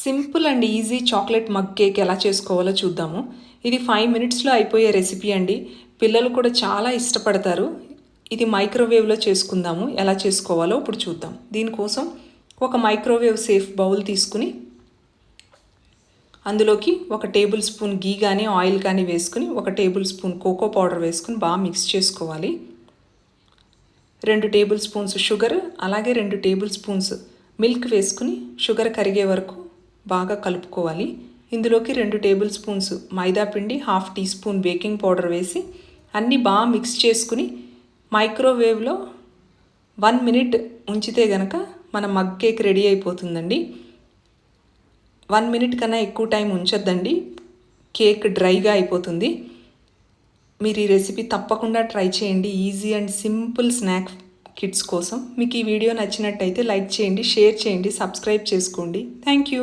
Simple and easy chocolate mug cake ఎలా చేసుకోవాలో చూద్దాము. ఇది 5 మినిట్స్లో అయిపోయే రెసిపీ అండి. పిల్లలు కూడా చాలా ఇష్టపడతారు. ఇది మైక్రోవేవ్లో చేసుకుందాము. ఎలా చేసుకోవాలో ఇప్పుడు చూద్దాం. దీనికోసం ఒక మైక్రోవేవ్ సేఫ్ బౌల్ తీసుకుని అందులోకి 1 టేబుల్ స్పూన్ గీ కానీ ఆయిల్ కానీ వేసుకుని 1 టేబుల్ స్పూన్ కోకో పౌడర్ వేసుకుని బాగా మిక్స్ చేసుకోవాలి. 2 టేబుల్ స్పూన్స్ షుగర్ అలాగే 2 టేబుల్ స్పూన్స్ మిల్క్ వేసుకుని షుగర్ కరిగే వరకు బాగా కలుపుకోవాలి. ఇందులోకి 2 టేబుల్ స్పూన్స్ మైదా పిండి, 1/2 టీ స్పూన్ బేకింగ్ పౌడర్ వేసి అన్నీ బాగా మిక్స్ చేసుకుని మైక్రోవేవ్లో 1 మినిట్ ఉంచితే గనక మన మగ్ కేక్ రెడీ అయిపోతుందండి. 1 మినిట్ కన్నా ఎక్కువ టైం ఉంచొద్దండి, కేక్ డ్రైగా అయిపోతుంది. మీరు ఈ రెసిపీ తప్పకుండా ట్రై చేయండి. Easy and simple snack kids కోసం. మీకు ఈ వీడియో నచ్చినట్టయితే లైక్ చేయండి, షేర్ చేయండి, సబ్స్క్రైబ్ చేసుకోండి. Thank you.